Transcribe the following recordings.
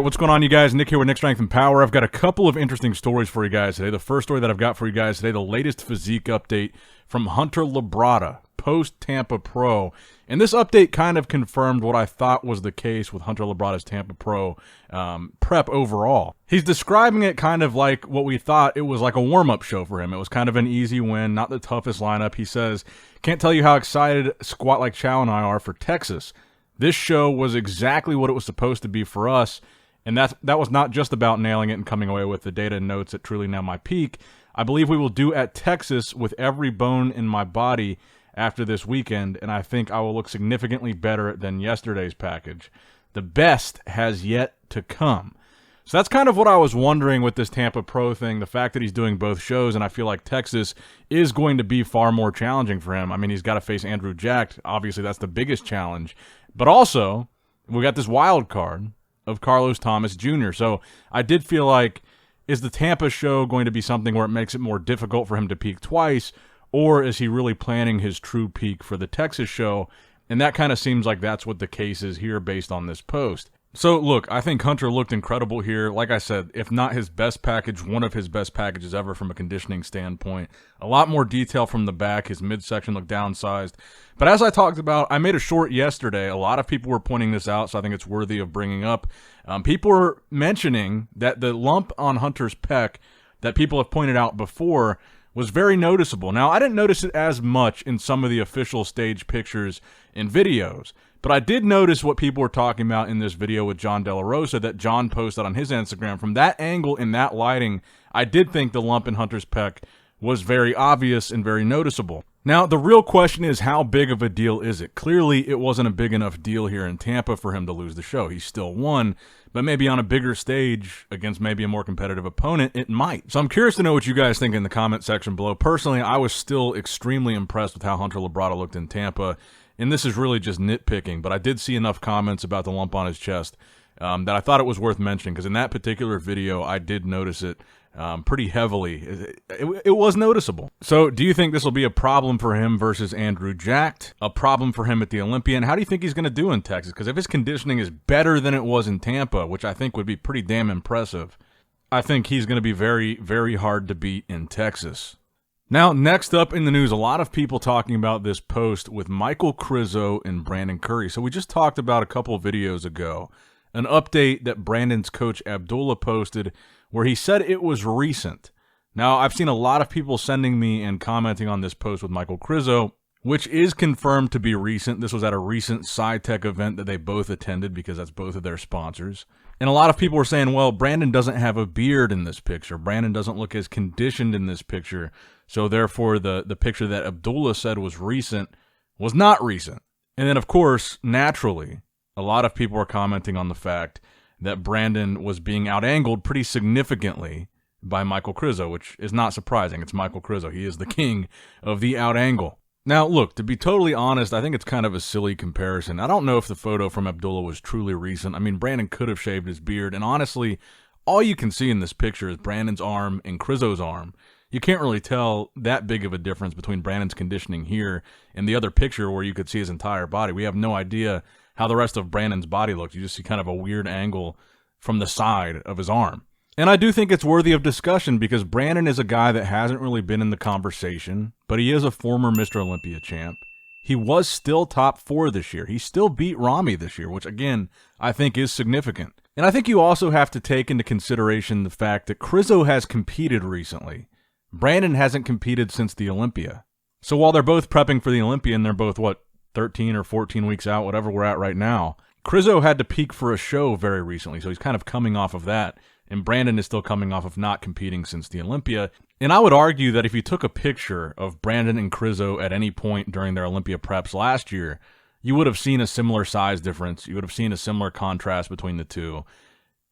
what's going on, you guys? Nick here with Nick Strength and Power. I've got a couple of interesting stories for you guys today. The first story that I've got for you guys today, the latest physique update from Hunter Labrada, post-Tampa Pro. And this update kind of confirmed what I thought was the case with Hunter Labrada's Tampa Pro prep overall. He's describing it kind of like what we thought it was, like a warm-up show for him. It was kind of an easy win, not the toughest lineup. He says, "Can't tell you how excited Squat Like Chow and I are for Texas. This show was exactly what it was supposed to be for us, and that was not just about nailing it and coming away with the data and notes at Truly Now My Peak. I believe we will do at Texas with every bone in my body after this weekend, and I think I will look significantly better than yesterday's package. The best has yet to come." So that's kind of what I was wondering with this Tampa Pro thing, the fact that he's doing both shows, and I feel like Texas is going to be far more challenging for him. I mean, he's got to face Andrew Jack. Obviously, that's the biggest challenge. But also, we got this wild card of Carlos Thomas Jr. So I did feel like, is the Tampa show going to be something where it makes it more difficult for him to peak twice, or is he really planning his true peak for the Texas show? And that kind of seems like that's what the case is here based on this post. So, look, I think Hunter looked incredible here. Like I said, if not his best package, one of his best packages ever from a conditioning standpoint. A lot more detail from the back. His midsection looked downsized. But as I talked about, I made a short yesterday. A lot of people were pointing this out, so I think it's worthy of bringing up. People were mentioning that the lump on Hunter's pec that people have pointed out before was very noticeable. Now, I didn't notice it as much in some of the official stage pictures and videos, but I did notice what people were talking about in this video with John De La Rosa that John posted on his Instagram. From that angle, in that lighting, I did think the lump in Hunter's pec was very obvious and very noticeable. Now, the real question is, how big of a deal is it? Clearly, it wasn't a big enough deal here in Tampa for him to lose the show. He still won, but maybe on a bigger stage against maybe a more competitive opponent, it might. So I'm curious to know what you guys think in the comment section below. Personally, I was still extremely impressed with how Hunter Labrada looked in Tampa, and this is really just nitpicking, but I did see enough comments about the lump on his chest that I thought it was worth mentioning, because in that particular video, I did notice it pretty heavily. It was noticeable. So do you think this will be a problem for him versus Andrew Jack? A problem for him at the Olympia? And how do you think he's going to do in Texas? Because if his conditioning is better than it was in Tampa, which I think would be pretty damn impressive, I think he's going to be very, very hard to beat in Texas. Now, next up in the news, a lot of people talking about this post with Michael Krizo and Brandon Curry. So we just talked about a couple of videos ago an update that Brandon's coach Abdullah posted where he said it was recent. Now, I've seen a lot of people sending me and commenting on this post with Michael Krizo, which is confirmed to be recent. This was at a recent SciTech event that they both attended because that's both of their sponsors. And a lot of people were saying, well, Brandon doesn't have a beard in this picture. Brandon doesn't look as conditioned in this picture. So therefore, the picture that Abdullah said was recent was not recent. And then, of course, naturally, a lot of people are commenting on the fact that Brandon was being out-angled pretty significantly by Michael Krizo, which is not surprising. It's Michael Krizo. He is the king of the out-angle. Now, look, to be totally honest, I think it's kind of a silly comparison. I don't know if the photo from Abdullah was truly recent. I mean, Brandon could have shaved his beard, and honestly, all you can see in this picture is Brandon's arm and Krizo's arm. You can't really tell that big of a difference between Brandon's conditioning here and the other picture where you could see his entire body. We have no idea how the rest of Brandon's body looks. You just see kind of a weird angle from the side of his arm. And I do think it's worthy of discussion because Brandon is a guy that hasn't really been in the conversation, but he is a former Mr. Olympia champ. He was still top 4 this year. He still beat Rami this year, which again, I think is significant. And I think you also have to take into consideration the fact that Krizo has competed recently. Brandon hasn't competed since the Olympia. So while they're both prepping for the Olympia, and they're both, 13 or 14 weeks out, whatever we're at right now, Krizo had to peak for a show very recently, so he's kind of coming off of that, and Brandon is still coming off of not competing since the Olympia. And I would argue that if you took a picture of Brandon and Krizo at any point during their Olympia preps last year, you would have seen a similar size difference. You would have seen a similar contrast between the two.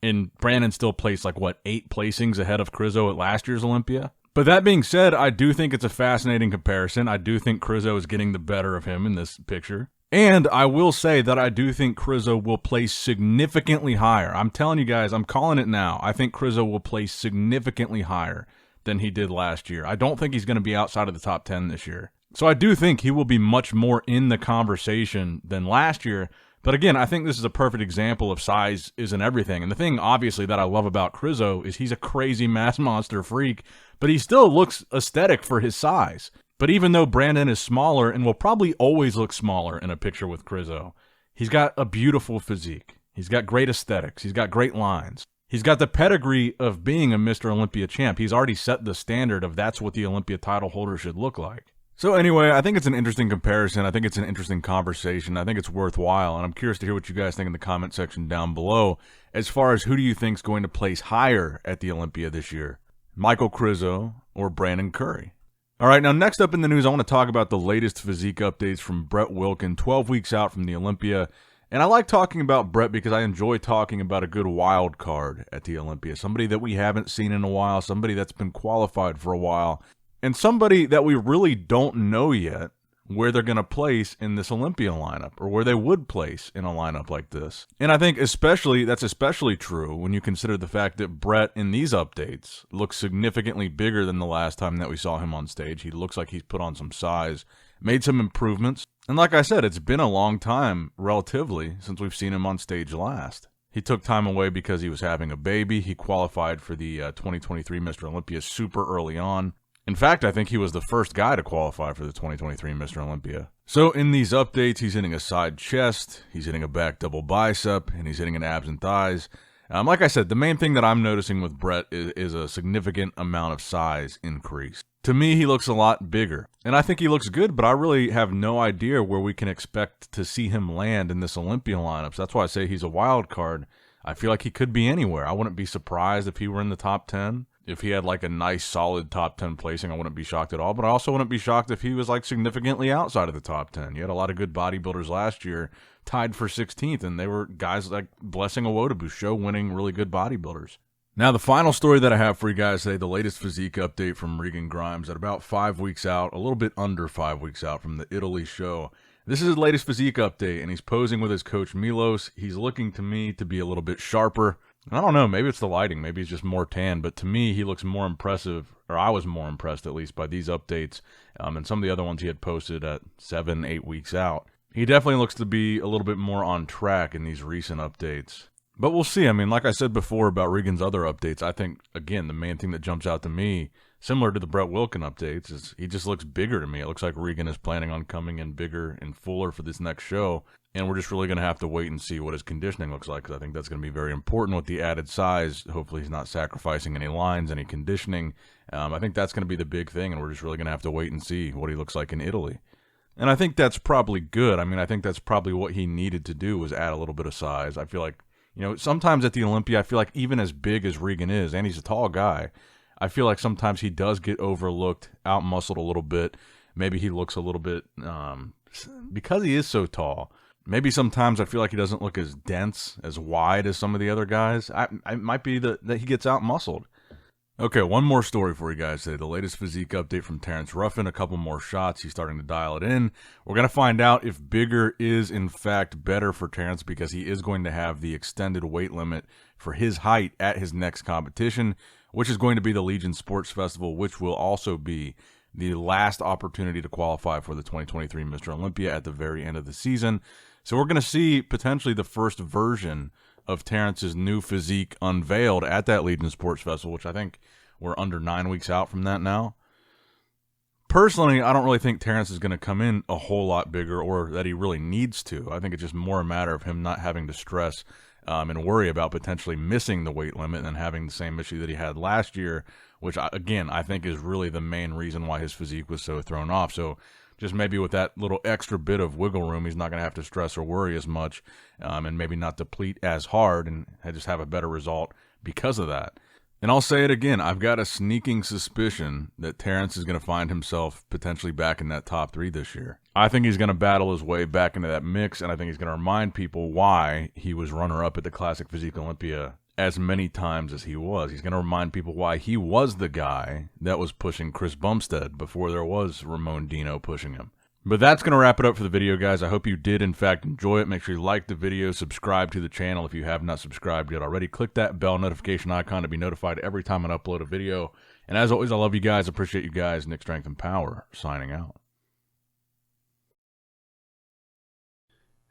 And Brandon still placed 8 placings ahead of Krizo at last year's Olympia. But that being said, I do think it's a fascinating comparison. I do think Krizo is getting the better of him in this picture. And I will say that I do think Krizo will place significantly higher. I'm telling you guys, I'm calling it now. I think Krizo will place significantly higher than he did last year. I don't think he's going to be outside of the top 10 this year. So I do think he will be much more in the conversation than last year. But again, I think this is a perfect example of size isn't everything. And the thing, obviously, that I love about Krizo is he's a crazy mass monster freak, but he still looks aesthetic for his size. But even though Brandon is smaller and will probably always look smaller in a picture with Krizo, he's got a beautiful physique. He's got great aesthetics. He's got great lines. He's got the pedigree of being a Mr. Olympia champ. He's already set the standard of that's what the Olympia title holder should look like. So anyway, I think it's an interesting comparison. I think it's an interesting conversation. I think it's worthwhile, and I'm curious to hear what you guys think in the comment section down below as far as who do you think is going to place higher at the Olympia this year, Michael Krizo or Brandon Curry? All right, now next up in the news, I want to talk about the latest physique updates from Brett Wilkin, 12 weeks out from the Olympia. And I like talking about Brett because I enjoy talking about a good wild card at the Olympia, somebody that we haven't seen in a while, somebody that's been qualified for a while, and somebody that we really don't know yet where they're going to place in this Olympia lineup or where they would place in a lineup like this. And I think that's especially true when you consider the fact that Brett in these updates looks significantly bigger than the last time that we saw him on stage. He looks like he's put on some size, made some improvements. And like I said, it's been a long time, relatively, since we've seen him on stage last. He took time away because he was having a baby. He qualified for the 2023 Mr. Olympia super early on. In fact, I think he was the first guy to qualify for the 2023 Mr. Olympia. So in these updates, he's hitting a side chest, he's hitting a back double bicep, and he's hitting an abs and thighs. Like I said, the main thing that I'm noticing with Brett is a significant amount of size increase. To me, he looks a lot bigger. And I think he looks good, but I really have no idea where we can expect to see him land in this Olympia lineup. So that's why I say he's a wild card. I feel like he could be anywhere. I wouldn't be surprised if he were in the top 10. If he had like a nice solid top 10 placing, I wouldn't be shocked at all. But I also wouldn't be shocked if he was like significantly outside of the top 10. You had a lot of good bodybuilders last year tied for 16th, and they were guys like Blessing Awodabu, show-winning, really good bodybuilders. Now, the final story that I have for you guys today, the latest physique update from Regan Grimes at about 5 weeks out, a little bit under 5 weeks out from the Italy show. This is his latest physique update, and he's posing with his coach Milos. He's looking to me to be a little bit sharper. I don't know, maybe it's the lighting, maybe he's just more tan, but to me, he looks more impressive, or I was more impressed at least by these updates and some of the other ones he had posted at 7, 8 weeks out. He definitely looks to be a little bit more on track in these recent updates. But we'll see. I mean, like I said before about Regan's other updates, I think, again, the main thing that jumps out to me, similar to the Brett Wilkin updates, is he just looks bigger to me. It looks like Regan is planning on coming in bigger and fuller for this next show. And we're just really going to have to wait and see what his conditioning looks like, because I think that's going to be very important with the added size. Hopefully he's not sacrificing any lines, any conditioning. I think that's going to be the big thing, and we're just really going to have to wait and see what he looks like in Italy. And I think that's probably good. I mean, I think that's probably what he needed to do, was add a little bit of size. I feel like, you know, sometimes at the Olympia, I feel like even as big as Regan is, and he's a tall guy, I feel like sometimes he does get overlooked, out-muscled a little bit. Maybe he looks a little bit, because he is so tall, maybe sometimes I feel like he doesn't look as dense, as wide as some of the other guys. It might be that he gets out-muscled. Okay, one more story for you guys today. The latest physique update from Terrence Ruffin. A couple more shots. He's starting to dial it in. We're going to find out if bigger is, in fact, better for Terrence, because he is going to have the extended weight limit for his height at his next competition, which is going to be the Legion Sports Festival, which will also be the last opportunity to qualify for the 2023 Mr. Olympia at the very end of the season. So we're going to see potentially the first version of Terrence's new physique unveiled at that Legion Sports Festival, which I think we're under 9 weeks out from that now. Personally, I don't really think Terrence is going to come in a whole lot bigger, or that he really needs to. I think it's just more a matter of him not having to stress and worry about potentially missing the weight limit and having the same issue that he had last year, which, again, I think is really the main reason why his physique was so thrown off. So just maybe with that little extra bit of wiggle room, he's not going to have to stress or worry as much, and maybe not deplete as hard, and just have a better result because of that. And I'll say it again, I've got a sneaking suspicion that Terrence is going to find himself potentially back in that top 3 this year. I think he's going to battle his way back into that mix, and I think he's going to remind people why he was runner-up at the Classic Physique Olympia as many times as he was. He's going to remind people why he was the guy that was pushing Chris Bumstead before there was Ramon Dino pushing him. But that's going to wrap it up for the video, guys. I hope you did, in fact, enjoy it. Make sure you like the video, subscribe to the channel if you have not subscribed yet already. Click that bell notification icon to be notified every time I upload a video. And as always, I love you guys. Appreciate you guys. Nick Strength and Power, signing out.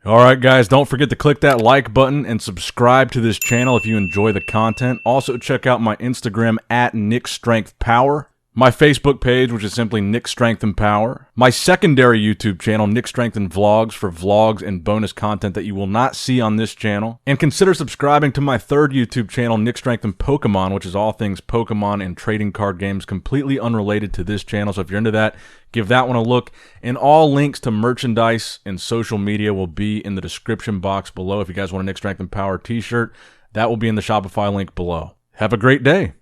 All right, guys, don't forget to click that like button and subscribe to this channel if you enjoy the content. Also, check out my Instagram at NickStrengthPower, my Facebook page, which is simply Nick Strength and Power, my secondary YouTube channel, Nick Strength and Vlogs, for vlogs and bonus content that you will not see on this channel. And consider subscribing to my third YouTube channel, Nick Strength and Pokemon, which is all things Pokemon and trading card games, completely unrelated to this channel. So if you're into that, give that one a look. And all links to merchandise and social media will be in the description box below. If you guys want a Nick Strength and Power t-shirt, that will be in the Shopify link below. Have a great day.